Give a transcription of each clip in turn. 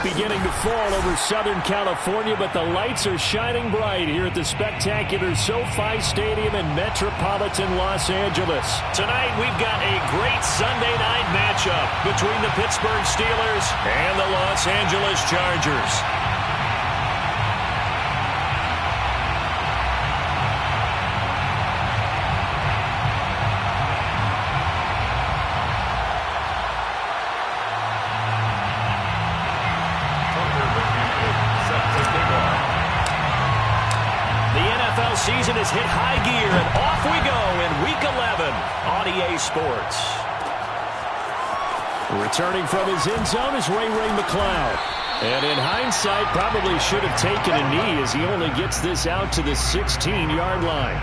beginning to fall over Southern California, but the lights are shining bright here at the spectacular SoFi Stadium in metropolitan Los Angeles. Tonight, we've got a great Sunday night matchup between the Pittsburgh Steelers and the Los Angeles Chargers. Season has hit high gear, and off we go in Week 11 on EA Sports. Returning from his end zone is Ray McCloud. And in hindsight, probably should have taken a knee as he only gets this out to the 16-yard line.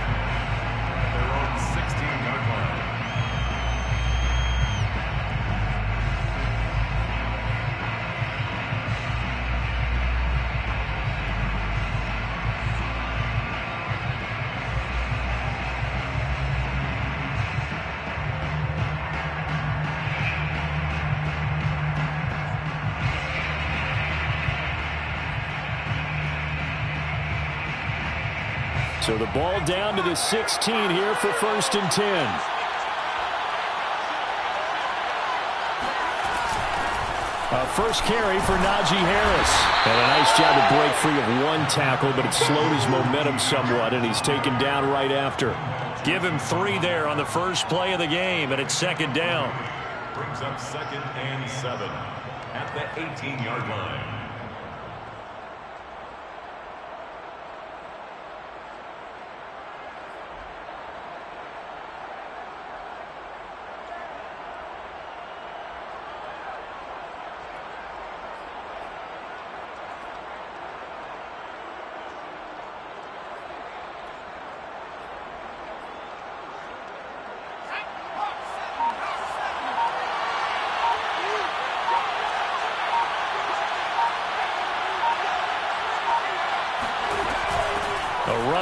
So the ball down to the 16 here for 1st and 10. A first carry for Najee Harris. And a nice job to break free of one tackle, but it slowed his momentum somewhat, and he's taken down right after. Give him 3 there on the first play of the game, and it's 2nd down. Brings up 2nd and 7 at the 18-yard line.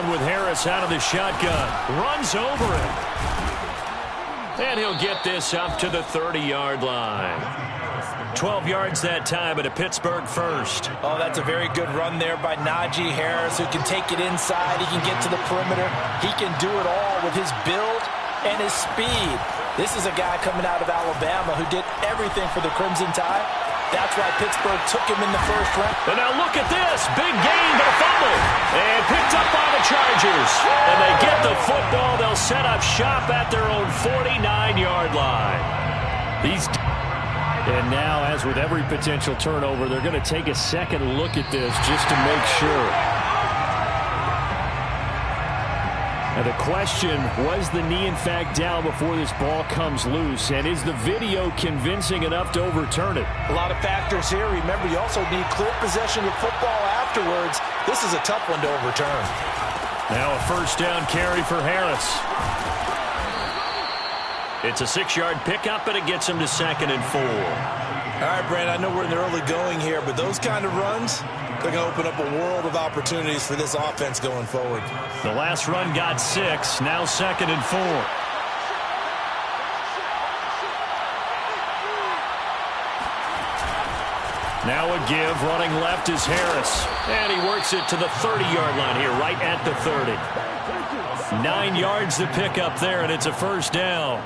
With Harris out of the shotgun. Runs over it. And he'll get this up to the 30-yard line. 12 yards that time, and a Pittsburgh first. Oh, that's a very good run there by Najee Harris, who can take it inside. He can get to the perimeter. He can do it all with his build and his speed. This is a guy coming out of Alabama who did everything for the Crimson Tide. That's why Pittsburgh took him in the first round. But now look at this. Big gain, but a fumble. And picked up by the Chargers. And they get the football. They'll set up shop at their own 49-yard line. And now, as with every potential turnover, they're going to take a second look at this just to make sure. Now the question, was the knee in fact down before this ball comes loose? And is the video convincing enough to overturn it? A lot of factors here. Remember, you also need clear possession of football afterwards. This is a tough one to overturn. Now a first down carry for Harris. It's a 6-yard pickup, and it gets him to 2nd and 4. All right, Brand, I know we're in the early going here, but those kind of runs, they're going to open up a world of opportunities for this offense going forward. The last run got 6, now 2nd and 4. Now a give, running left is Harris. And he works it to the 30-yard line here, right at the 30. 9 yards to pick up there, and it's a first down.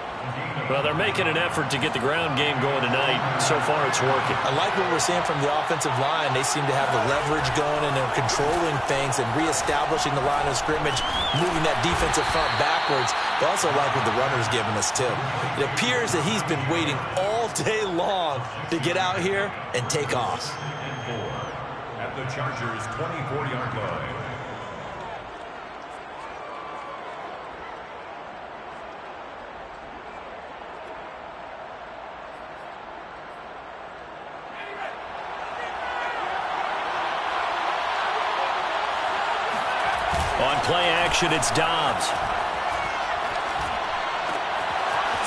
Well, they're making an effort to get the ground game going tonight. So far, it's working. I like what we're seeing from the offensive line. They seem to have the leverage going, and they're controlling things and reestablishing the line of scrimmage, moving that defensive front backwards. I also like what the runner's giving us, too. It appears that he's been waiting all day long to get out here and take off. At the Chargers' 24-yard line. On play action, it's Dobbs.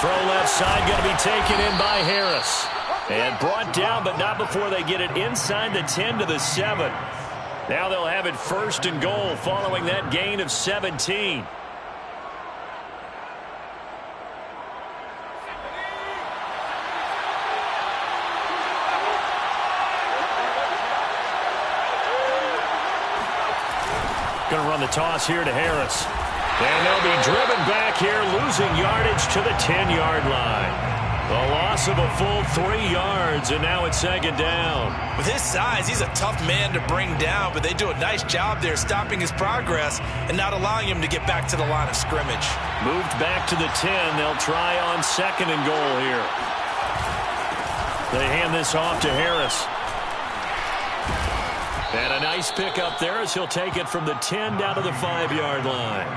Throw left side, going to be taken in by Harris. And brought down, but not before they get it inside the 10 to the 7. Now they'll have it 1st and goal following that gain of 17. Going to run the toss here to Harris. And they'll be driven back here, losing yardage to the 10-yard line. A loss of a full 3 yards, and now it's second down. With his size, he's a tough man to bring down, but they do a nice job there stopping his progress and not allowing him to get back to the line of scrimmage. Moved back to the 10. They'll try on second and goal here. They hand this off to Harris. And a nice pickup there as he'll take it from the 10 down to the 5-yard line.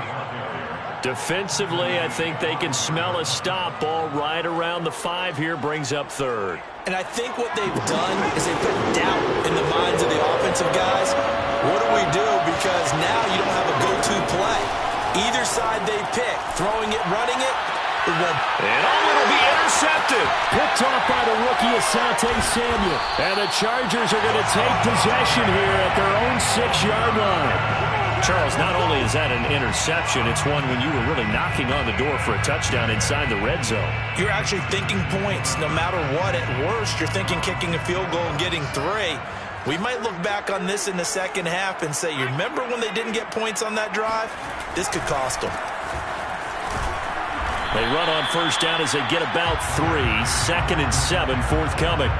Defensively, I think they can smell a stop. Ball right around the 5 here, brings up third. And I think what they've done is they put doubt in the minds of the offensive guys. What do we do? Because now you don't have a go-to play. Either side they pick, throwing it, running it. And it'll be intercepted. Picked off by the rookie Asante Samuel. And the Chargers are going to take possession here at their own 6-yard line. Charles, not only is that an interception, it's one when you were really knocking on the door for a touchdown inside the red zone. You're actually thinking points. No matter what, at worst, you're thinking kicking a field goal and getting 3. We might look back on this in the second half and say, you remember when they didn't get points on that drive? This could cost them. They run on first down as they get about 3. 2nd and 7 forthcoming.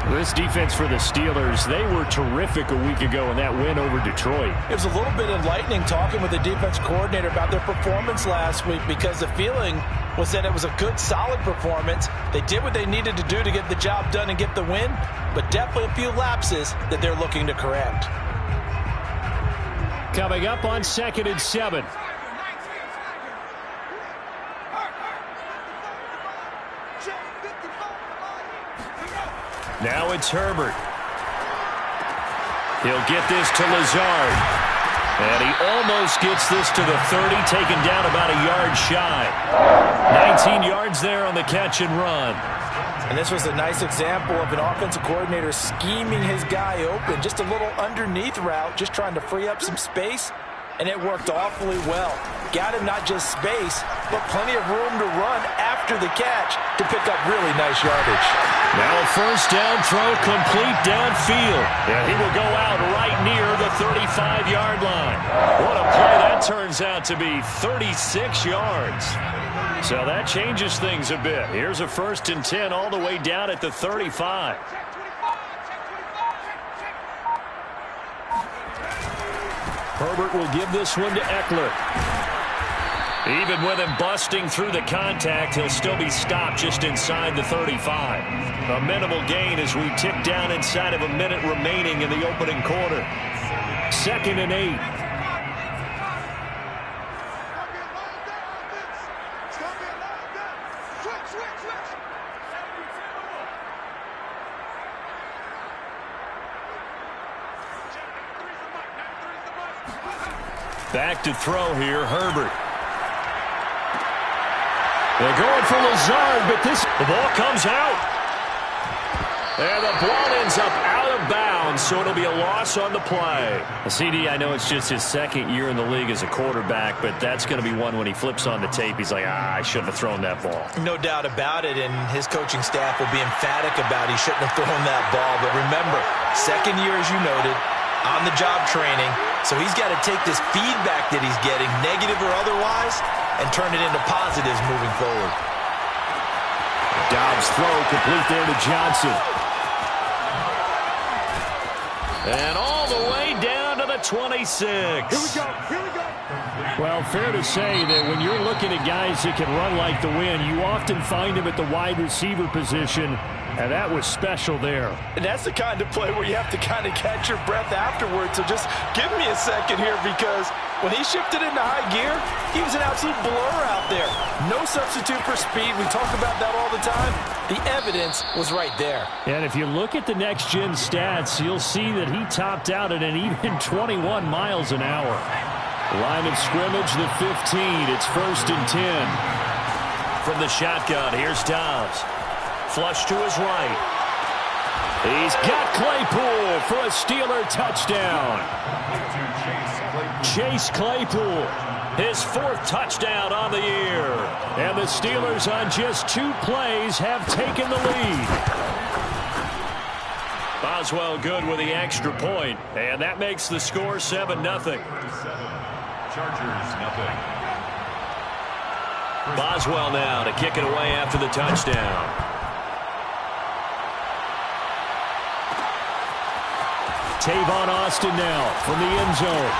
This defense for the Steelers, they were terrific a week ago in that win over Detroit. It was a little bit enlightening talking with the defense coordinator about their performance last week, because the feeling was that it was a good, solid performance. They did what they needed to do to get the job done and get the win, but definitely a few lapses that they're looking to correct. Coming up on 2nd and 7. Now it's Herbert. He'll get this to Lazard. And he almost gets this to the 30, taken down about a yard shy. 19 yards there on the catch and run. And this was a nice example of an offensive coordinator scheming his guy open. Just a little underneath route, just trying to free up some space. And it worked awfully well. Got him not just space, but plenty of room to run after the catch to pick up really nice yardage. Now a first down throw complete downfield. And he will go out right near the 35-yard line. What a play that turns out to be, 36 yards. So that changes things a bit. Here's a 1st and 10 all the way down at the 35. Herbert will give this one to Eckler. Even with him busting through the contact, he'll still be stopped just inside the 35. A minimal gain as we tick down inside of a minute remaining in the opening quarter. 2nd and 8. Back to throw here, Herbert. They're going for Lazard, but the ball comes out. And the ball ends up out of bounds, so it'll be a loss on the play. CD, I know it's just his 2nd year in the league as a quarterback, but that's going to be one when he flips on the tape, he's like, I shouldn't have thrown that ball. No doubt about it, and his coaching staff will be emphatic about he shouldn't have thrown that ball. But remember, 2nd year, as you noted, on-the-job training, so he's got to take this feedback that he's getting, negative or otherwise, and turn it into positives moving forward. Dobbs throw complete there to Johnson. And all the way down to the 26. Here we go. Well, fair to say that when you're looking at guys that can run like the wind, you often find them at the wide receiver position. And that was special there. And that's the kind of play where you have to kind of catch your breath afterwards. So just give me a second here, because when he shifted into high gear, he was an absolute blur out there. No substitute for speed. We talk about that all the time. The evidence was right there. And if you look at the next-gen stats, you'll see that he topped out at an even 21 miles an hour. Line of scrimmage, the 15. It's 1st and 10. From the shotgun, here's Dobbs. Flush to his right. He's got Claypool for a Steeler touchdown. Chase Claypool, his 4th touchdown on the year. And the Steelers on just 2 plays have taken the lead. Boswell good with the extra point, and that makes the score 7-0. Chargers, nothing. Boswell now to kick it away after the touchdown. Tavon Austin now from the end zone.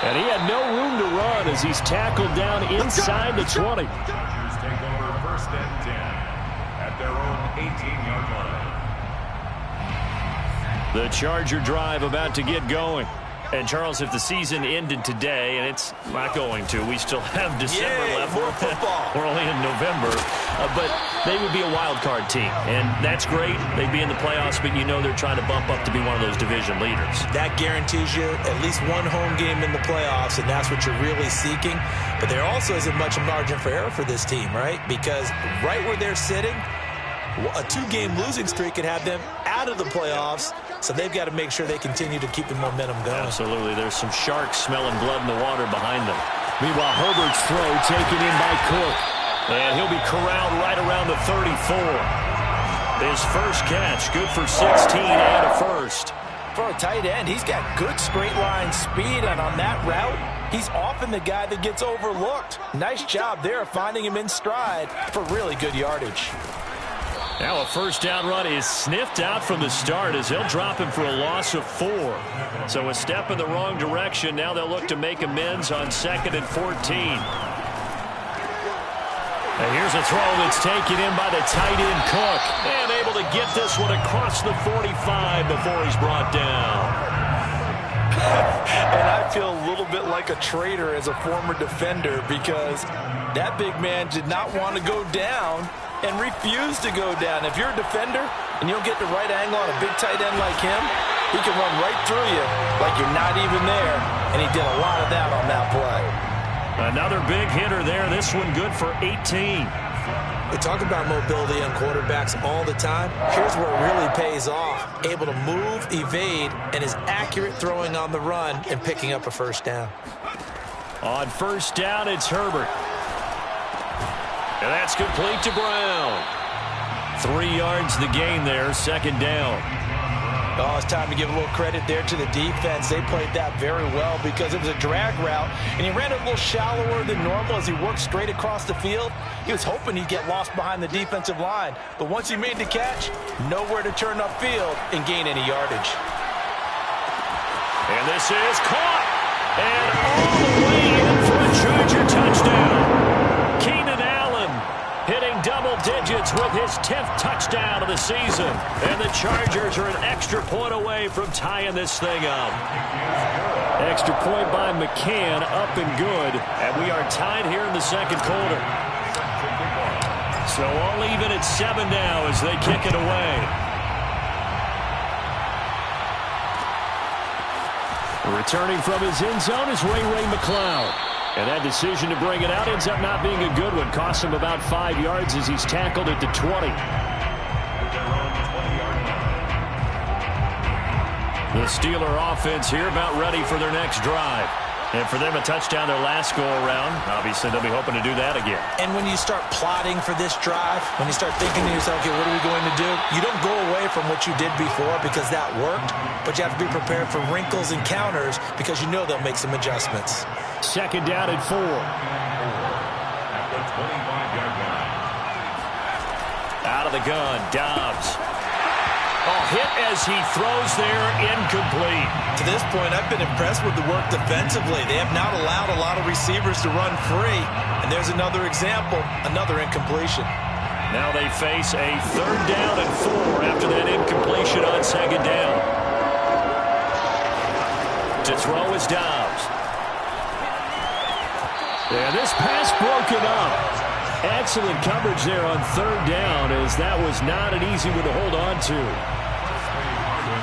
And he had no room to run as he's tackled down inside the 20. Chargers take over 1st and 10 at their own 18-yard line. The Charger drive about to get going. And, Charles, if the season ended today, and it's not going to, we still have December left. More football. We're only in November. But they would be a wild card team. And that's great. They'd be in the playoffs, but you know they're trying to bump up to be one of those division leaders. That guarantees you at least one home game in the playoffs, and that's what you're really seeking. But there also isn't much margin for error for this team, right? Because right where they're sitting, a 2-game losing streak could have them out of the playoffs. So they've got to make sure they continue to keep the momentum going. Absolutely. There's some sharks smelling blood in the water behind them. Meanwhile, Herbert's throw taken in by Cook. And he'll be corralled right around the 34. His first catch, good for 16 and a first. For a tight end, he's got good straight line speed, and on that route, he's often the guy that gets overlooked. Nice job there finding him in stride for really good yardage. Now a first down run is sniffed out from the start as they'll drop him for a loss of 4. So a step in the wrong direction. Now they'll look to make amends on 2nd and 14. And here's a throw that's taken in by the tight end Cook. And able to get this one across the 45 before he's brought down. And I feel a little bit like a traitor as a former defender because that big man did not want to go down and refused to go down. If you're a defender and you don't get the right angle on a big tight end like him, he can run right through you like you're not even there, and he did a lot of that on that play. Another big hitter there. This one good for 18. We talk about mobility on quarterbacks all the time. Here's where it really pays off. Able to move, evade, and is accurate throwing on the run and picking up a first down. On first down, it's Herbert. And that's complete to Brown. 3 yards the gain there, 2nd down. Oh, it's time to give a little credit there to the defense. They played that very well because it was a drag route, and he ran it a little shallower than normal as he worked straight across the field. He was hoping he'd get lost behind the defensive line, but once he made the catch, nowhere to turn upfield and gain any yardage. And this is caught, and all the way in for a Charger touchdown. Keenan Allen hitting double digits with his 10th touchdown of the season. And the Chargers are an extra point away from tying this thing up. Extra point by McCann, up and good. And we are tied here in the 2nd quarter. So all even at 7 now as they kick it away. Returning from his end zone is Ray McCloud. And that decision to bring it out ends up not being a good one. Costs him about 5 yards as he's tackled at the 20. The Steeler offense here about ready for their next drive. And for them, a touchdown their last go-around. Obviously, they'll be hoping to do that again. And when you start plotting for this drive, when you start thinking to yourself, okay, what are we going to do? You don't go away from what you did before because that worked, but you have to be prepared for wrinkles and counters because you know they'll make some adjustments. 2nd down and 4. At the 25-yard line. Out of the gun, Dobbs. Hit as he throws there, incomplete. To this point, I've been impressed with the work defensively. They have not allowed a lot of receivers to run free. And there's another example, another incompletion. Now they face a 3rd down and 4 after that incompletion on 2nd down. To throw is Dobbs. And this pass broken up. Excellent coverage there on 3rd down as that was not an easy one to hold on to.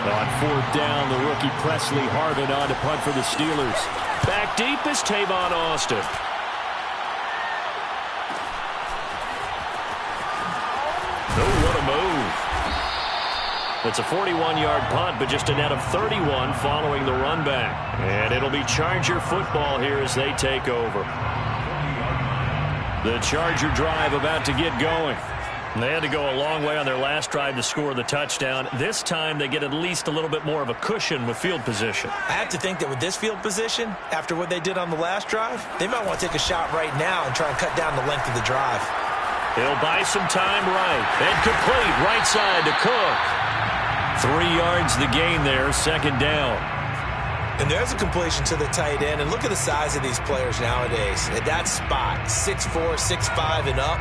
On 4th down, the rookie Presley Harvin on to punt for the Steelers. Back deep is Tavon Austin. Oh, what a move. It's a 41-yard punt, but just a net of 31 following the run back. And it'll be Charger football here as they take over. The Charger drive about to get going. They had to go a long way on their last drive to score the touchdown. This time they get at least a little bit more of a cushion with field position. I have to think that with this field position, after what they did on the last drive, they might want to take a shot right now and try and cut down the length of the drive. He'll buy some time right. And complete right side to Cook. 3 yards the gain there, second down. And there's a completion to the tight end. And look at the size of these players nowadays. At that spot, 6'4", 6'5", and up.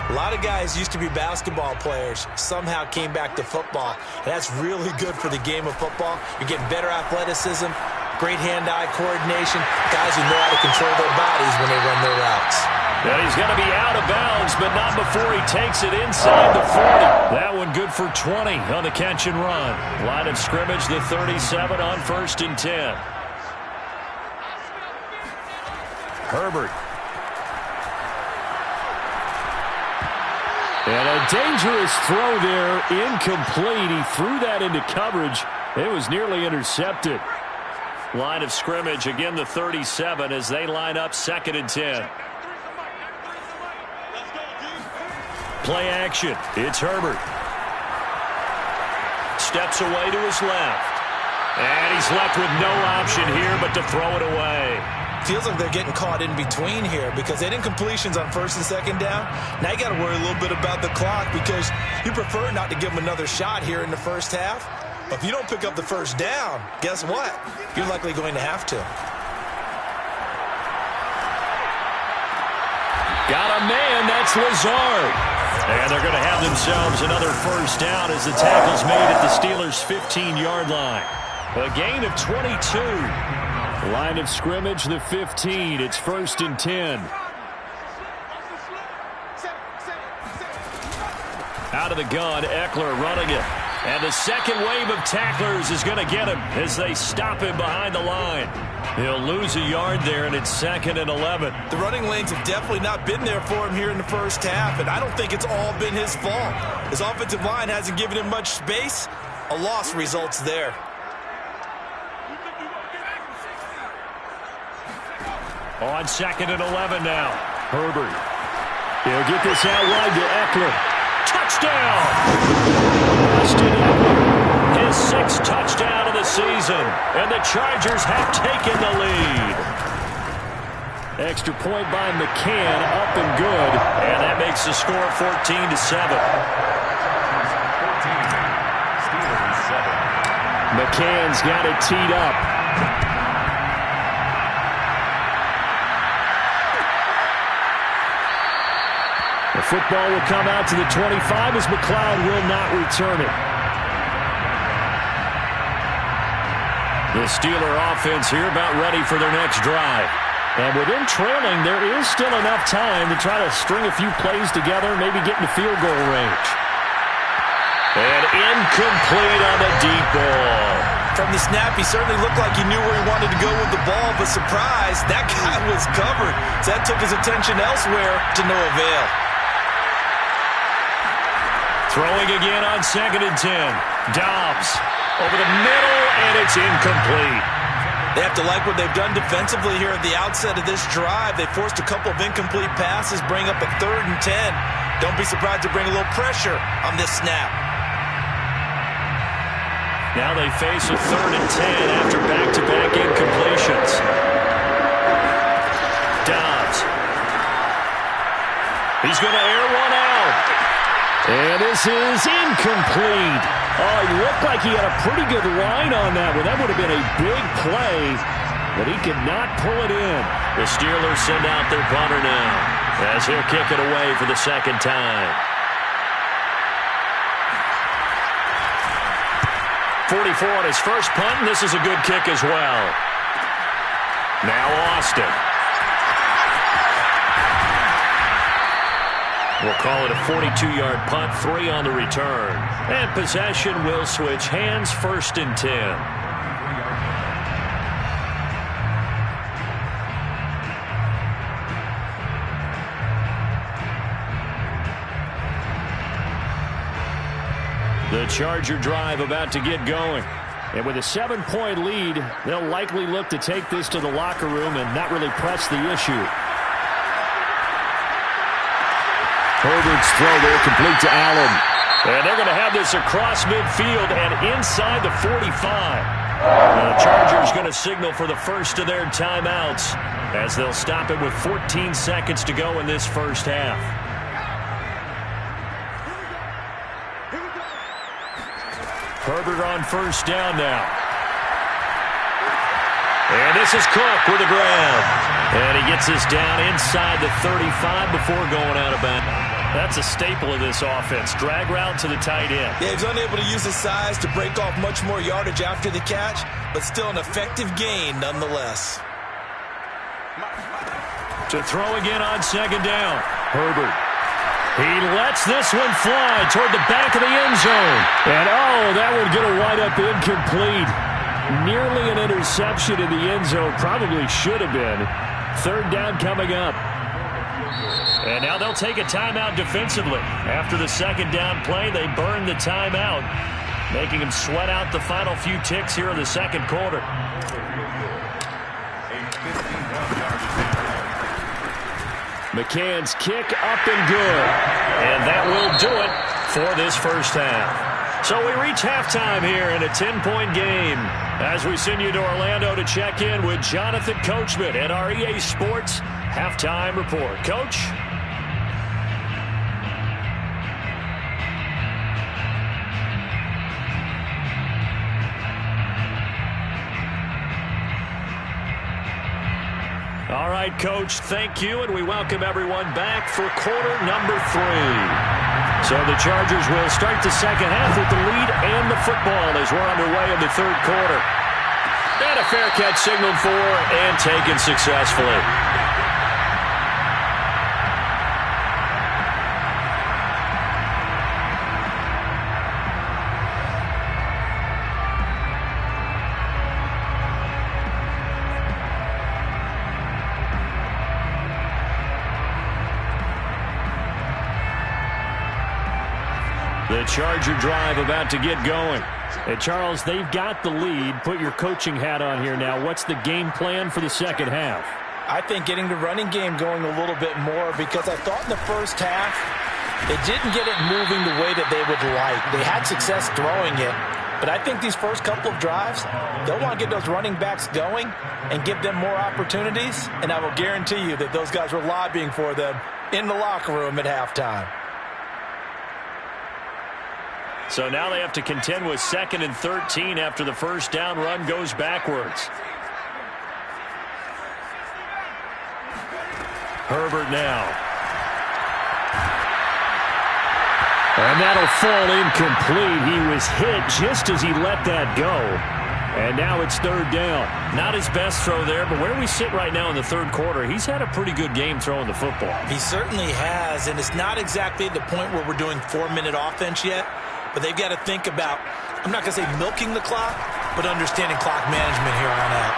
A lot of guys used to be basketball players, somehow came back to football. And that's really good for the game of football. You're getting better athleticism, great hand-eye coordination, guys who know how to control their bodies when they run their routes. And he's going to be out of bounds, but not before he takes it inside the 40. That one good for 20 on the catch and run. Line of scrimmage, the 37 on 1st and 10. Herbert. And a dangerous throw there, incomplete. He threw that into coverage. It was nearly intercepted. Line of scrimmage, again the 37 as they line up 2nd and 10. Play action. It's Herbert. Steps away to his left. And he's left with no option here but to throw it away. Feels like they're getting caught in between here because they didn't completions on 1st and 2nd down. Now you got to worry a little bit about the clock because you prefer not to give them another shot here in the first half. But if you don't pick up the first down, guess what? You're likely going to have to. Got a man, that's Lazard. And they're going to have themselves another first down as the tackle's made at the Steelers' 15-yard line. A gain of 22. Line of scrimmage, the 15. It's 1st and 10. Out of the gun, Eckler running it. And the second wave of tacklers is going to get him as they stop him behind the line. He'll lose a yard there, and it's 2nd and 11. The running lanes have definitely not been there for him here in the first half, and I don't think it's all been his fault. His offensive line hasn't given him much space. A loss results there. On 2nd and 11 now. Herbert. He'll get this out wide to Eckler. Touchdown! Austin Eckler. His 6th touchdown of the season. And the Chargers have taken the lead. Extra point by McCann, up and good. And that makes the score 14-7. McCann's got it teed up. The football will come out to the 25 as McLeod will not return it. The Steeler offense here about ready for their next drive. And with them trailing, there is still enough time to try to string a few plays together, maybe get in the field goal range. And incomplete on the deep ball. From the snap, he certainly looked like he knew where he wanted to go with the ball, but surprise, that guy was covered. So that took his attention elsewhere to no avail. Throwing again on 2nd and 10. Dobbs over the middle, and it's incomplete. They have to like what they've done defensively here at the outset of this drive. They forced a couple of incomplete passes, bring up a 3rd and 10. Don't be surprised to bring a little pressure on this snap. Now they face a 3rd and 10 after back-to-back incompletions. Dobbs. He's going to air one out. And this is incomplete. Oh, he looked like he had a pretty good line on that one. That would have been a big play, but he could not pull it in. The Steelers send out their punter now as he'll kick it away for the 2nd time. 44 on his first punt, and this is a good kick as well. Now Austin. We'll call it a 42-yard punt, 3 on the return. And possession will switch hands, 1st and 10. The Charger drive about to get going. And with a 7-point lead, they'll likely look to take this to the locker room and not really press the issue. Herbert's throw there complete to Allen. And they're going to have this across midfield and inside the 45. The Chargers going to signal for the first of their timeouts as they'll stop it with 14 seconds to go in this first half. Herbert on first down now. And this is Cook with the grab. And he gets this down inside the 35 before going out of bounds. That's a staple of this offense. Drag route to the tight end. Yeah, he's unable to use his size to break off much more yardage after the catch, but still an effective gain nonetheless. To throw again on second down. Herbert. He lets this one fly toward the back of the end zone. And, oh, that one going to wind up incomplete. Nearly an interception in the end zone. Probably should have been. Third down coming up. And now they'll take a timeout defensively. After the second down play, they burn the timeout, making them sweat out the final few ticks here in the second quarter. McCann's kick up and good. And that will do it for this first half. So we reach halftime here in a 10-point game as we send you to Orlando to check in with Jonathan Coachman at our EA Sports Halftime Report. Coach? All right, Coach, thank you, and we welcome everyone back for quarter number 3. So the Chargers will start the second half with the lead and the football as we're underway in the third quarter. And a fair catch signaled for and taken successfully. The Charger drive about to get going. Hey, Charles, they've got the lead. Put your coaching hat on here now. What's the game plan for the second half? I think getting the running game going a little bit more because I thought in the first half they didn't get it moving the way that they would like. They had success throwing it, but I think these first couple of drives, they'll want to get those running backs going and give them more opportunities, and I will guarantee you that those guys were lobbying for them in the locker room at halftime. So now they have to contend with 2nd and 13 after the first down run goes backwards. Herbert now. And that'll fall incomplete. He was hit just as he let that go. And now it's third down. Not his best throw there, but where we sit right now in the third quarter, he's had a pretty good game throwing the football. He certainly has, and it's not exactly at the point where we're doing 4-minute offense yet. But they've got to think about, I'm not going to say milking the clock, but understanding clock management here on out.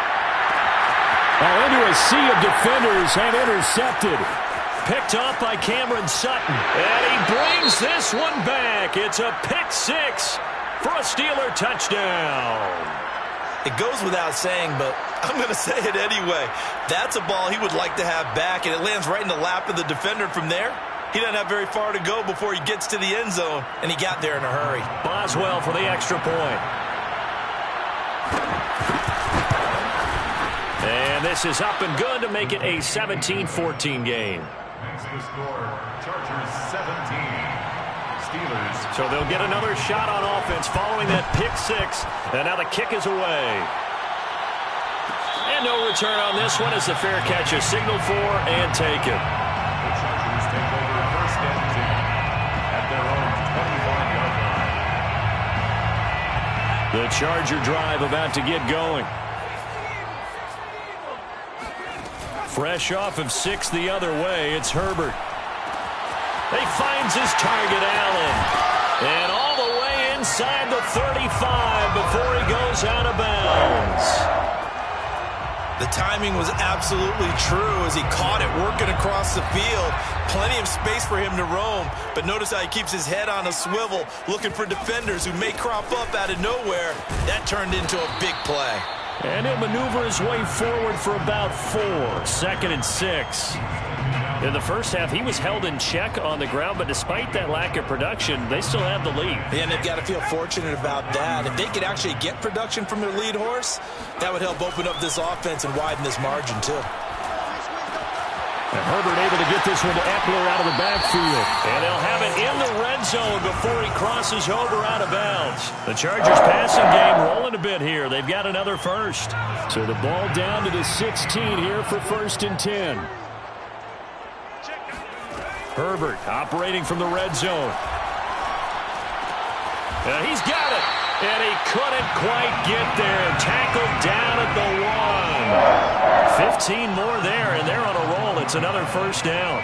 Into a sea of defenders and intercepted. Picked off by Cameron Sutton. And he brings this one back. It's a pick 6 for a Steeler touchdown. It goes without saying, but I'm going to say it anyway. That's a ball he would like to have back, and it lands right in the lap of the defender from there. He doesn't have very far to go before he gets to the end zone, and he got there in a hurry. Boswell for the extra point. And this is up and good to make it a 17-14 game. That's the score. Chargers 17. Steelers. So they'll get another shot on offense following that pick 6. And now the kick is away. And no return on this one as the fair catch is signaled for and taken. The Charger drive about to get going. Fresh off of 6 the other way, it's Herbert. He finds his target, Allen. And all the way inside the 35 before he goes out of bounds. The timing was absolutely true as he caught it working across the field. Plenty of space for him to roam, but notice how he keeps his head on a swivel, looking for defenders who may crop up out of nowhere. That turned into a big play. And he'll maneuver his way forward for about 4. 2nd and 6. In the first half, he was held in check on the ground, but despite that lack of production, they still have the lead. Yeah, and they've got to feel fortunate about that. If they could actually get production from their lead horse, that would help open up this offense and widen this margin, too. And Herbert able to get this one to Eckler out of the backfield. And they'll have it in the red zone before he crosses over out of bounds. The Chargers passing game rolling a bit here. They've got another first. So the ball down to the 16 here for 1st and 10. Herbert operating from the red zone. And he's got it. And he couldn't quite get there. Tackled down at the 1. 15 more there, and they're on a roll. It's another first down.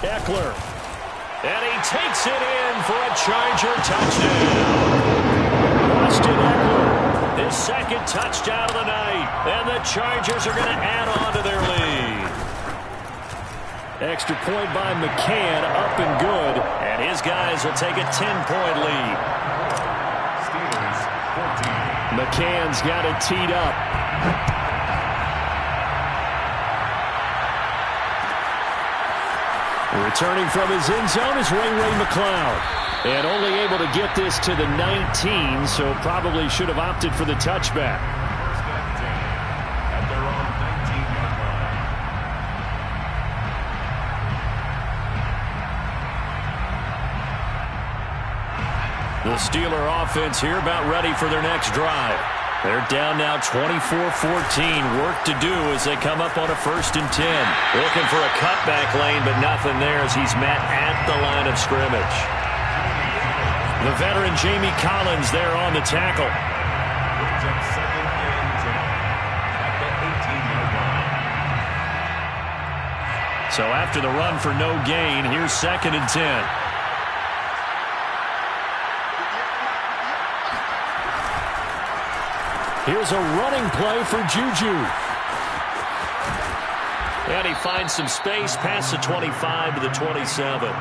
Eckler. And he takes it in for a Charger touchdown. Austin Eckler, his second touchdown of the night. And the Chargers are going to add on to their lead. Extra point by McCann, up and good. And his guys will take a 10-point lead. Steelers, 14. McCann's got it teed up. Returning from his end zone is Ray McCloud. And only able to get this to the 19, so probably should have opted for the touchback. First and 10 at their own 19-yard line. The Steeler offense here about ready for their next drive. They're down now 24-14. Work to do as they come up on a 1st and 10. Looking for a cutback lane, but nothing there as he's met at the line of scrimmage. The veteran Jamie Collins there on the tackle. Brings up 2nd and 10 at the 18-yard line. So after the run for no gain, here's 2nd and 10. Here's a running play for Juju. And he finds some space past the 25 to the 27.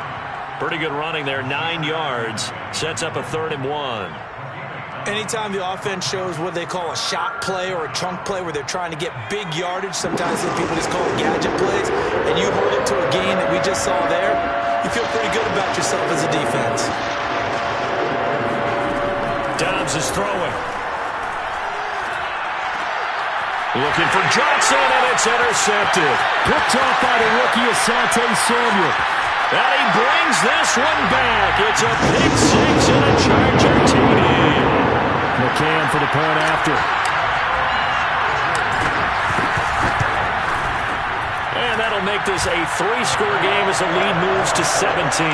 Pretty good running there, 9 yards. Sets up a 3rd and 1. Anytime the offense shows what they call a shot play or a chunk play where they're trying to get big yardage, sometimes people just call it gadget plays, and you hold it to a gain that we just saw there, you feel pretty good about yourself as a defense. Dobbs is throwing. Looking for Johnson, and it's intercepted. Picked off by the rookie Asante Samuel. And he brings this one back. It's a pick 6 and a Charger TD. McCann for the point after. And that'll make this a 3-score game as the lead moves to 17.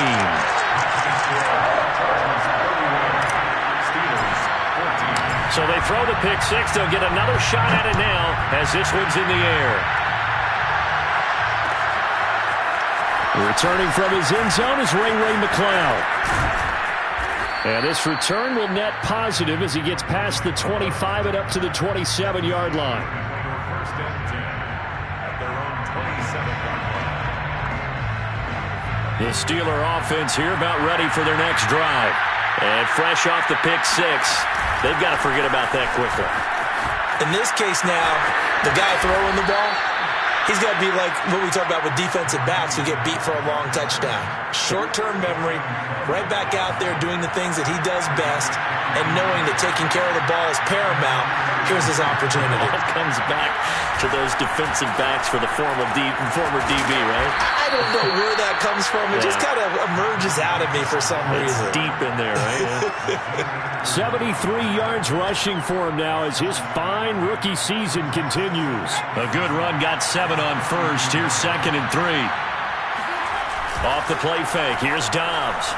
So they throw the pick 6. They'll get another shot at it now as this one's in the air. Returning from his end zone is Ray McCloud. And this return will net positive as he gets past the 25 and up to the 27-yard line. First and 10 at their own 27-yard line. The Steeler offense here about ready for their next drive. And fresh off the pick 6, they've got to forget about that quickly. In this case now, the guy throwing the ball, he's got to be like what we talk about with defensive backs who get beat for a long touchdown. Short-term memory, right back out there doing the things that he does best, and knowing that taking care of the ball is paramount. Here's his opportunity. It comes back to those defensive backs for the former DB, right? I don't know where that comes from. It just kind of emerges out of me for some reason. It's deep in there, right? 73 yards rushing for him now as his fine rookie season continues. A good run, got 7 on first. Here's 2nd and 3. Off the play fake. Here's Dobbs.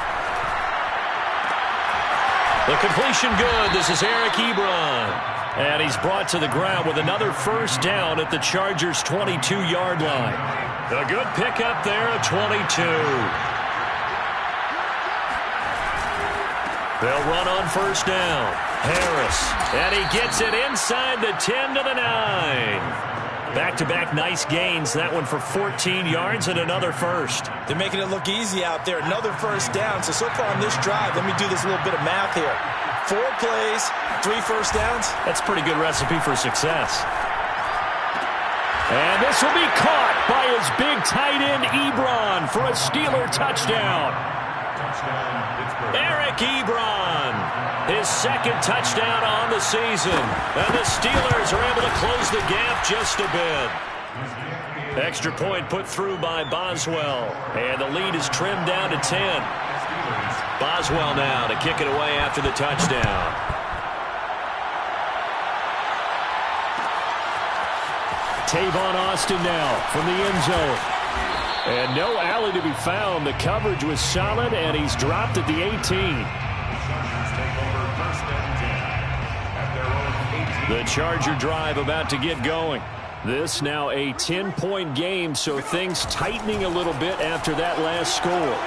The completion good. This is Eric Ebron. And he's brought to the ground with another first down at the Chargers' 22-yard line. A good pickup there at 22. They'll run on first down. Harris. And he gets it inside the 10 to the 9. Back-to-back nice gains. That one for 14 yards and another first. They're making it look easy out there. Another first down. So far on this drive, let me do this little bit of math here. 4 plays, 3 first downs. That's a pretty good recipe for success. And this will be caught by his big tight end, Ebron, for a Steeler touchdown. Eric Ebron, his second touchdown on the season. And the Steelers are able to close the gap just a bit. Extra point put through by Boswell. And the lead is trimmed down to 10. Boswell now to kick it away after the touchdown. Tavon Austin now from the end zone. And no alley to be found. The coverage was solid, and he's dropped at the 18. The Charger drive about to get going. This now a 10-point game, so things tightening a little bit after that last score.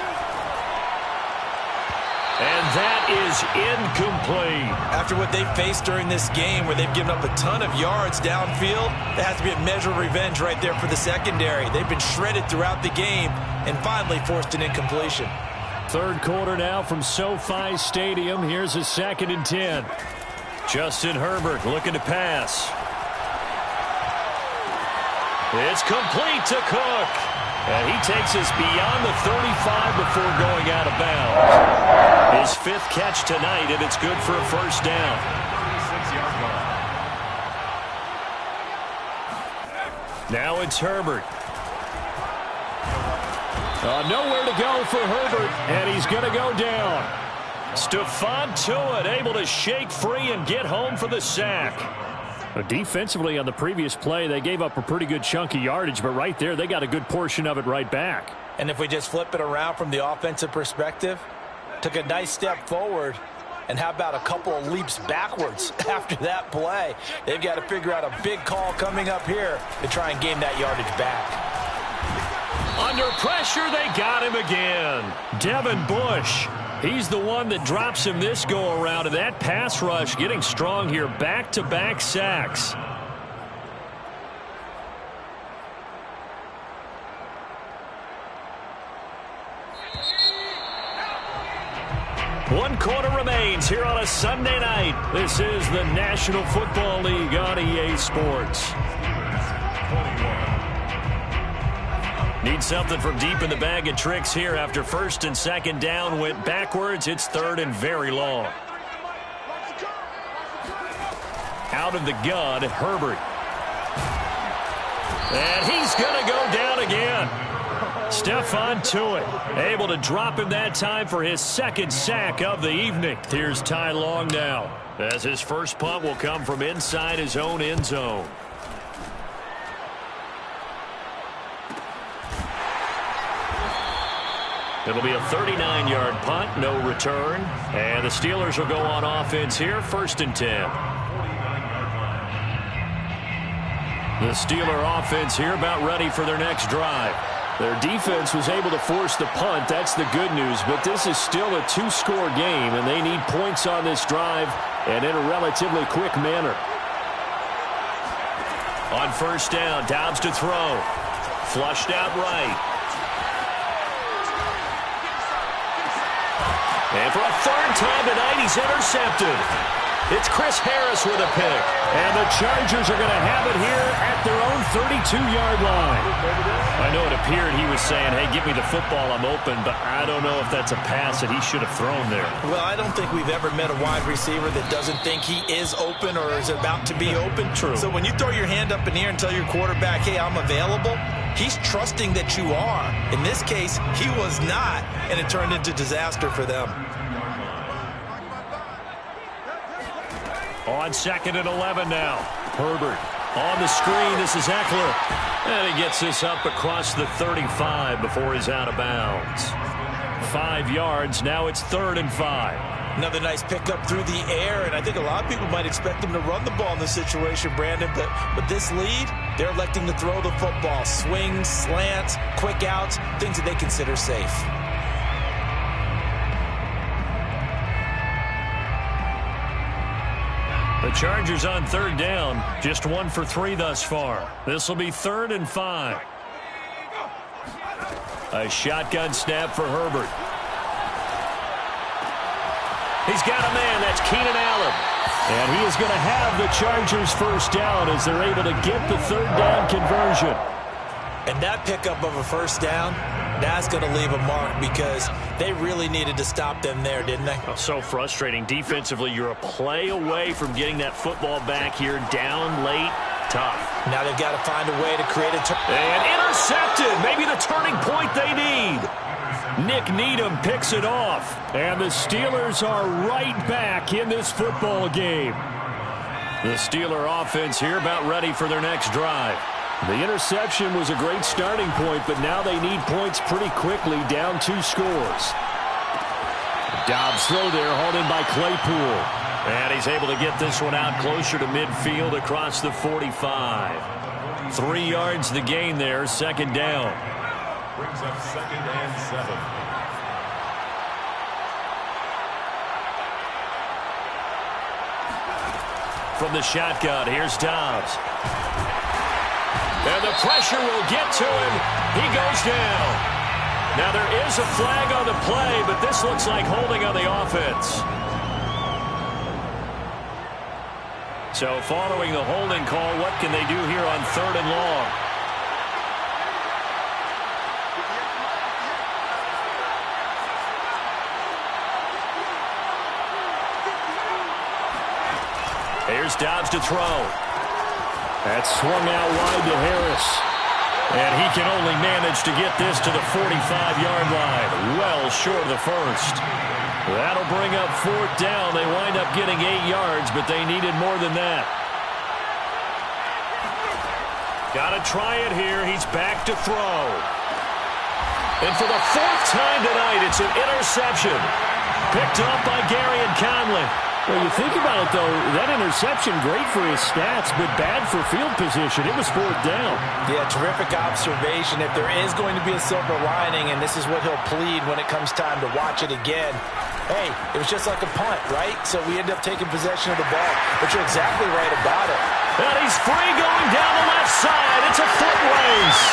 And that is incomplete. After what they faced during this game, where they've given up a ton of yards downfield, there has to be a measure of revenge right there for the secondary. They've been shredded throughout the game and finally forced an incompletion. Third quarter now from SoFi Stadium. Here's a 2nd and 10. Justin Herbert looking to pass. It's complete to Cook. And he takes us beyond the 35 before going out of bounds. His 5th catch tonight, and it's good for a first down. Now it's Herbert. Nowhere to go for Herbert, and he's going to go down. Stephon Tuitt able to shake free and get home for the sack. Defensively on the previous play, they gave up a pretty good chunk of yardage, but right there, they got a good portion of it right back. And if we just flip it around from the offensive perspective, took a nice step forward, and how about a couple of leaps backwards after that play? They've got to figure out a big call coming up here to try and gain that yardage back. Under pressure, they got him again. Devin Bush. He's the one that drops him this go-around, and that pass rush getting strong here. Back-to-back sacks. One quarter remains here on a Sunday night. This is the National Football League on EA Sports. Need something from deep in the bag of tricks here after 1st and 2nd down went backwards. It's 3rd and very long. Out of the gun, Herbert. And he's going to go down again. Stephon Tuitt able to drop him that time for his 2nd sack of the evening. Here's Ty Long now, as his first punt will come from inside his own end zone. It'll be a 39-yard punt, no return. And the Steelers will go on offense here, 1st and 10. The Steeler offense here about ready for their next drive. Their defense was able to force the punt. That's the good news. But this is still a 2-score game, and they need points on this drive and in a relatively quick manner. On 1st down, Dobbs to throw. Flushed out right. And for a 3rd time tonight, he's intercepted. It's Chris Harris with a pick. And the Chargers are going to have it here at their own 32-yard line. I know it appeared he was saying, hey, give me the football, I'm open, but I don't know if that's a pass that he should have thrown there. Well, I don't think we've ever met a wide receiver that doesn't think he is open or is about to be open. True. So when you throw your hand up in the air and tell your quarterback, hey, I'm available, he's trusting that you are. In this case, he was not, and it turned into disaster for them. On 2nd and 11 now. Herbert on the screen. This is Eckler. And he gets this up across the 35 before he's out of bounds. 5 yards. Now it's 3rd and 5. Another nice pickup through the air, and I think a lot of people might expect them to run the ball in this situation, Brandon, but with this lead, they're electing to throw the football. Swings, slants, quick outs, things that they consider safe. The Chargers on 3rd down, just 1 for 3 thus far. This will be 3rd and 5. A shotgun snap for Herbert. He's got a man. That's Keenan Allen. And he is going to have the Chargers first down as they're able to get the third down conversion. And that pickup of a first down, that's going to leave a mark because they really needed to stop them there, didn't they? Oh, so frustrating. Defensively, you're a play away from getting that football back here down late. Tough. Now they've got to find a way to create a and intercepted. Maybe the turning point they need. Nick Needham picks it off. And the Steelers are right back in this football game. The Steeler offense here about ready for their next drive. The interception was a great starting point, but now they need points pretty quickly, down 2 scores. Dobbs throw there, hauled in by Claypool. And he's able to get this one out closer to midfield across the 45. 3 yards the gain there, second down. Brings up 2nd and 7. From the shotgun, here's Dobbs. And the pressure will get to him. He goes down. Now there is a flag on the play, but this looks like holding on the offense. So following the holding call, what can they do here on 3rd and long? Here's Dobbs to throw. That's swung out wide to Harris. And he can only manage to get this to the 45-yard line. Well short of the first. That'll bring up 4th down. They wind up getting 8 yards, but they needed more than that. Got to try it here. He's back to throw. And for the 4th time tonight, it's an interception. Picked up by Gary and Conley. Well, you think about it, though, that interception, great for his stats, but bad for field position. It was 4th down. Yeah, terrific observation. If there is going to be a silver lining, and this is what he'll plead when it comes time to watch it again, hey, it was just like a punt, right? So we end up taking possession of the ball. But you're exactly right about it. And he's free going down the left side. It's a foot race.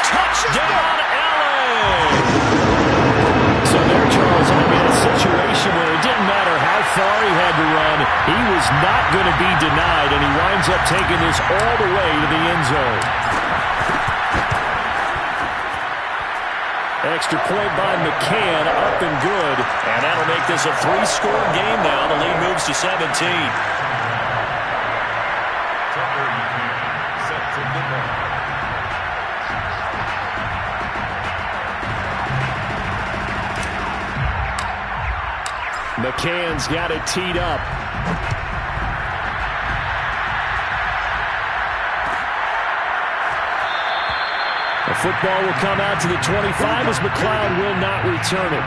Touchdown, Allen! So there, Charles, I mean, a situation where it didn't matter how far he had to run, he was not going to be denied, and he winds up taking this all the way to the end zone. Extra point by McCann, up and good, and that'll make this a 3-score game now. The lead moves to 17. McCann's got it teed up. The football will come out to the 25 as McLeod will not return it.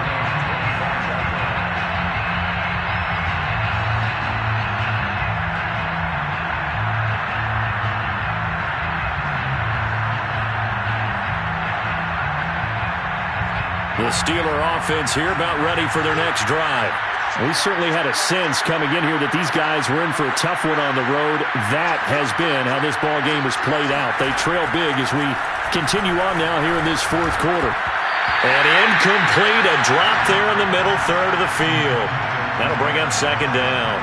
The Steeler offense here about ready for their next drive. We certainly had a sense coming in here that these guys were in for a tough one on the road. That has been how this ball game has played out. They trail big as we continue on now here in this 4th quarter. And incomplete, a drop there in the middle third of the field. That'll bring up 2nd down.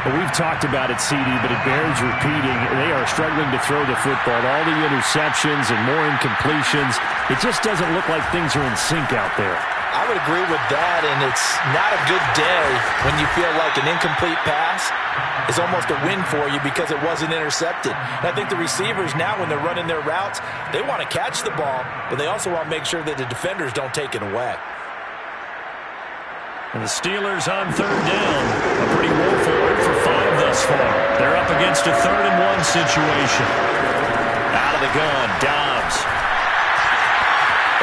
Well, we've talked about it, CD, but it bears repeating. They are struggling to throw the football. All the interceptions and more incompletions. It just doesn't look like things are in sync out there. I would agree with that, and it's not a good day when you feel like an incomplete pass is almost a win for you because it wasn't intercepted. And I think the receivers now, when they're running their routes, they want to catch the ball, but they also want to make sure that the defenders don't take it away. And the Steelers on 3rd down. A pretty woeful 0 for 5 thus far. They're up against a 3rd and 1 situation. Out of the gun, Dobbs.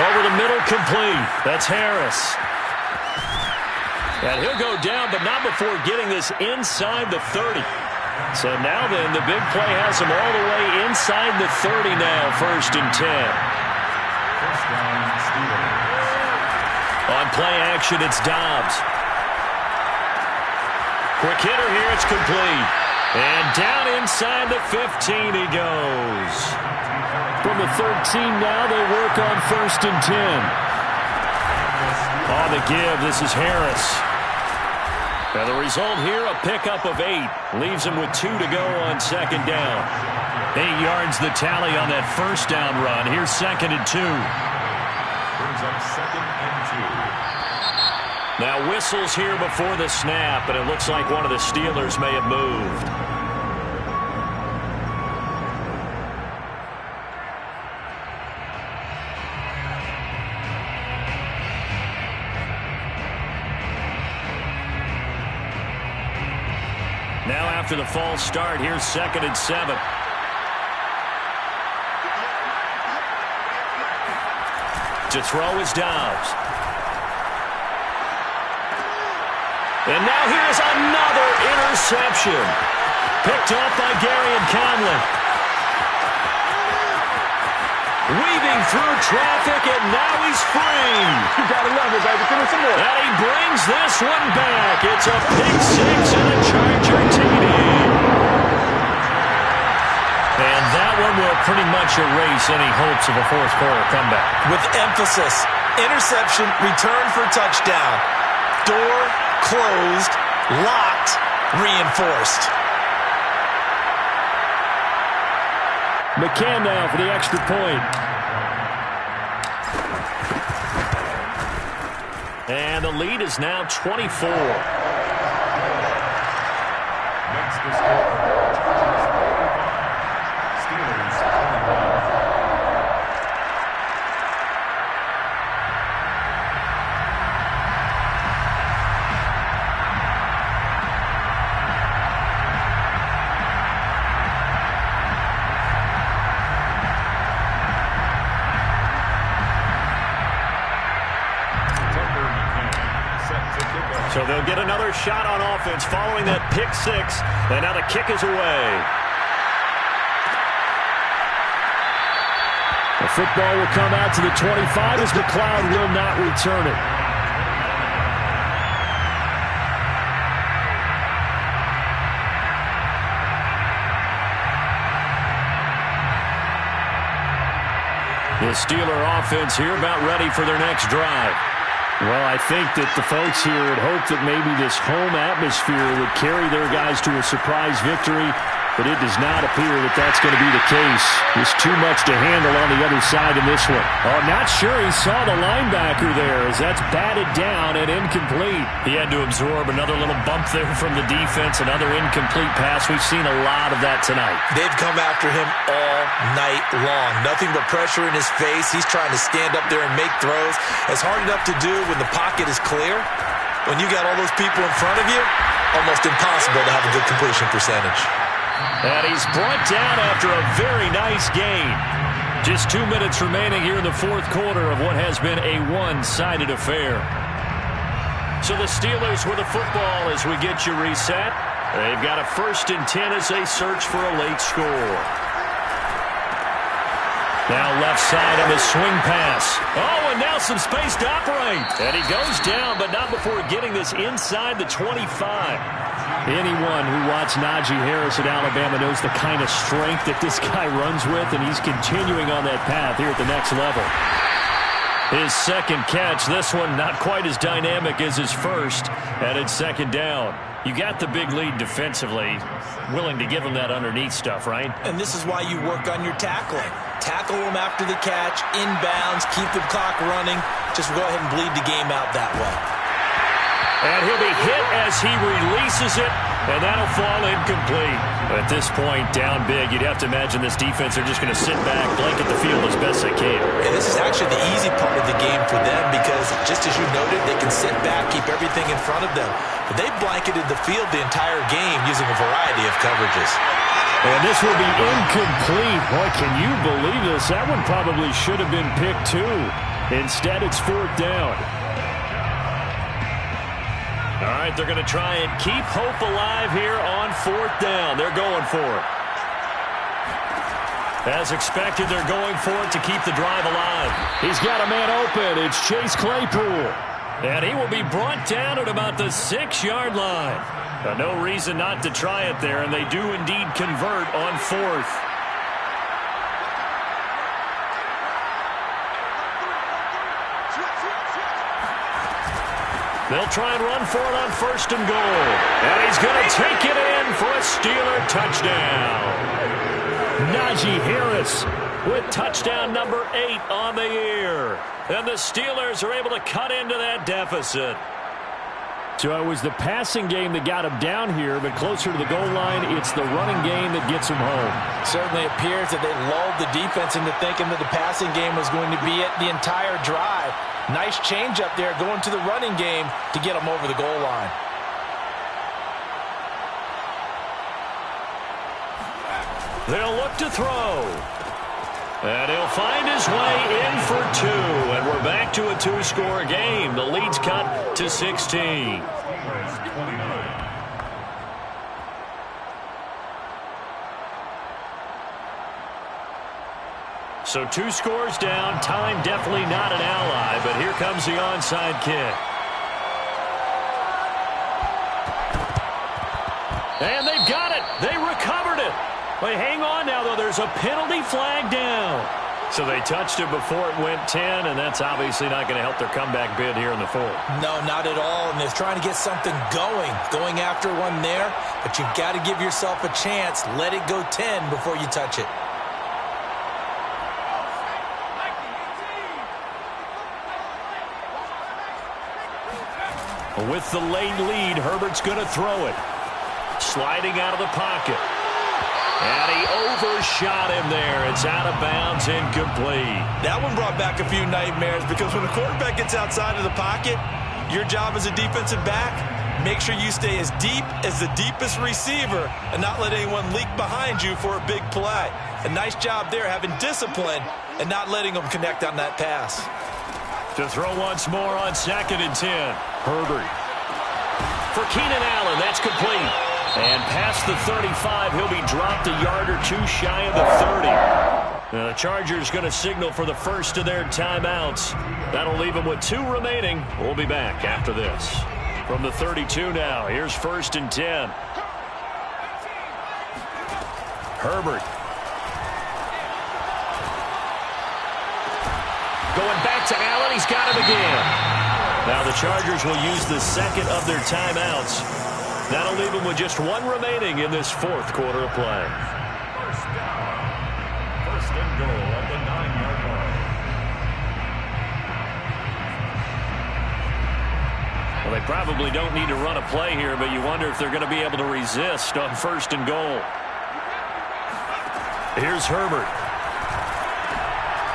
Over the middle, complete. That's Harris. And he'll go down, but not before getting this inside the 30. So now then, the big play has him all the way inside the 30 now, 1st and 10. First down, Steelers. On play action, it's Dobbs. Quick hitter here, it's complete. And down inside the 15 he goes. From the 13 now, they work on 1st and 10. On the give, this is Harris. And the result here, a pickup of 8. Leaves him with 2 to go on second down. 8 yards the tally on that first down run. Here's 2nd and 2. Brings up 2nd and 2. Now whistles here before the snap, and it looks like one of the Steelers may have moved. Now after the false start, here's 2nd and 7. To throw is Dobbs. And now here's another interception. Picked off by Gary and Conley. Weaving through traffic, and now he's free. You gotta love it, baby. Give me some more. And he brings this one back. It's a pick 6 and a Charger TD. And that one will pretty much erase any hopes of a fourth quarter comeback. With emphasis, interception, return for touchdown. Door closed, locked, reinforced. McCann now for the extra point. And the lead is now 24. Makes the score. Steelers 21. So they'll get another shot on offense following that pick 6. And now the kick is away. The football will come out to the 25 as McLeod will not return it. The Steeler offense here about ready for their next drive. Well, I think that the folks here had hoped that maybe this home atmosphere would carry their guys to a surprise victory, but it does not appear that that's going to be the case. There's too much to handle on the other side in this one. Oh, not sure he saw the linebacker there as that's batted down and incomplete. He had to absorb another little bump there from the defense, another incomplete pass. We've seen a lot of that tonight. They've come after him all night long. Nothing but pressure in his face. He's trying to stand up there and make throws. It's hard enough to do when the pocket is clear. When you got all those people in front of you, almost impossible to have a good completion percentage. And he's brought down after a very nice gain. Just 2 minutes remaining here in the fourth quarter of what has been a one-sided affair. So the Steelers with the football as we get you reset. They've got a 1st and 10 as they search for a late score. Now left side on the swing pass. Oh, and now some space to operate. And he goes down, but not before getting this inside the 25. Anyone who watched Najee Harris at Alabama knows the kind of strength that this guy runs with, and he's continuing on that path here at the next level. His second catch, this one not quite as dynamic as his first, and it's 2nd down. You got the big lead defensively, willing to give him that underneath stuff, right? And this is why you work on your tackling. Tackle him after the catch, inbounds, keep the clock running. Just go ahead and bleed the game out that way. And he'll be hit as he releases it, and that'll fall incomplete. At this point, down big, you'd have to imagine this defense are just going to sit back, blanket the field as best they can. And this is actually the easy part of the game for them because, just as you noted, they can sit back, keep everything in front of them. But they blanketed the field the entire game using a variety of coverages. And this will be incomplete. Boy, can you believe this? That one probably should have been picked too. Instead, it's 4th down. All right, they're going to try and keep hope alive here on 4th down. They're going for it. As expected, they're going for it to keep the drive alive. He's got a man open. It's Chase Claypool. And he will be brought down at about the 6-yard line. No reason not to try it there, and they do indeed convert on 4th. They'll try and run for it on 1st and goal. And he's going to take it in for a Steeler touchdown. Najee Harris with touchdown number 8 on the year. And the Steelers are able to cut into that deficit. So it was the passing game that got him down here, but closer to the goal line, it's the running game that gets him home. Certainly appears that they lulled the defense into thinking that the passing game was going to be it the entire drive. Nice change up there going to the running game to get him over the goal line. They'll look to throw. And he'll find his way in for 2. And we're back to a 2-score game. The lead's cut to 16. So 2 scores down. Time definitely not an ally. But here comes the onside kick. And they've got it. They recovered it. They hang on now, though. There's a penalty flag down. So they touched it before it went 10, and that's obviously not going to help their comeback bid here in the 4th. No, not at all, and they're trying to get something going after one there, but you've got to give yourself a chance. Let it go 10 before you touch it. With the late lead, Herbert's going to throw it. Sliding out of the pocket. And he overshot him there. It's out of bounds, incomplete. That one brought back a few nightmares because when the quarterback gets outside of the pocket, your job as a defensive back, make sure you stay as deep as the deepest receiver and not let anyone leak behind you for a big play. A nice job there having discipline and not letting them connect on that pass. To throw once more on 2nd and 10. Herbert. For Keenan Allen, that's complete. And past the 35, he'll be dropped a yard or 2 shy of the 30. Now the Chargers going to signal for the first of their timeouts. That'll leave them with 2 remaining. We'll be back after this. From the 32 now, here's 1st and 10. Herbert. Going back to Allen. He's got him again. Now the Chargers will use the 2nd of their timeouts. That'll leave them with just 1 remaining in this 4th quarter of play. First down. 1st and goal at the 9-yard line. Well, they probably don't need to run a play here, but you wonder if they're going to be able to resist on 1st and goal. Here's Herbert.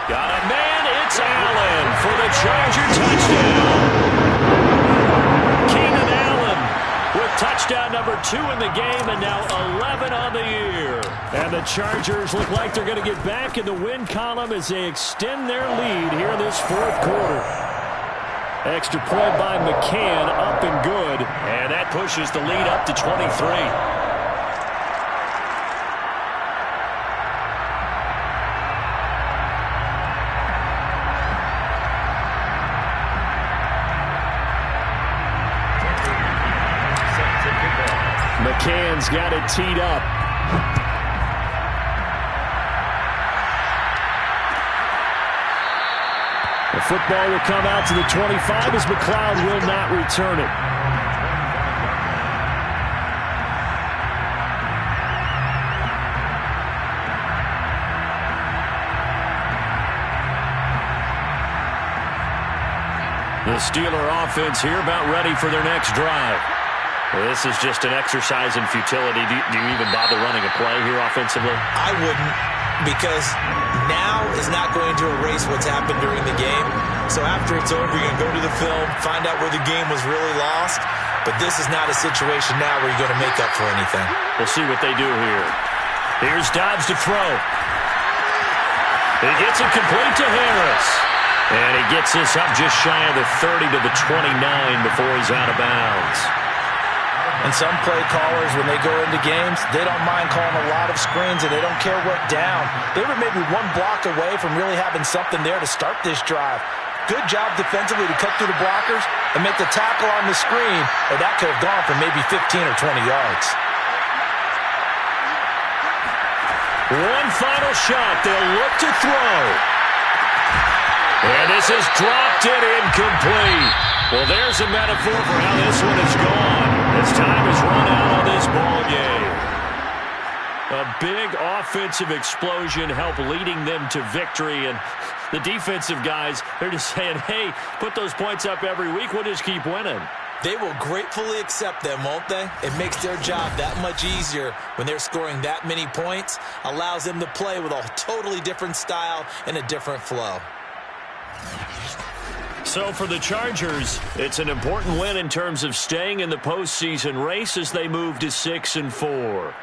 Got a man. It's Allen for the Charger touchdown. Keenan Allen with touchdown number 2 in the game, and now 11 on the year. And the Chargers look like they're going to get back in the win column as they extend their lead here in this 4th quarter. Extra point by McCann, up and good. And that pushes the lead up to 23. McCann's got it teed up. The football will come out to the 25 as McLeod will not return it. The Steeler offense here about ready for their next drive. This is just an exercise in futility. Do you even bother running a play here offensively? I wouldn't, because now is not going to erase what's happened during the game. So after it's over, you're going to go to the film, find out where the game was really lost. But this is not a situation now where you're going to make up for anything. We'll see what they do here. Here's Dobbs to throw. He gets it complete to Harris. And he gets this up just shy of the 30 to the 29 before he's out of bounds. And some play callers, when they go into games, they don't mind calling a lot of screens, and they don't care what down. They were maybe 1 block away from really having something there to start this drive. Good job defensively to cut through the blockers and make the tackle on the screen, or that could have gone for maybe 15 or 20 yards. One final shot. They'll look to throw. And this is dropped and incomplete. Well, there's a metaphor for how this one is gone. As time has run out on this ball game. A big offensive explosion helped leading them to victory. And the defensive guys, they're just saying, hey, put those points up every week. We'll just keep winning. They will gratefully accept them, won't they? It makes their job that much easier when they're scoring that many points. Allows them to play with a totally different style and a different flow. So for the Chargers, it's an important win in terms of staying in the postseason race as they move to 6-4.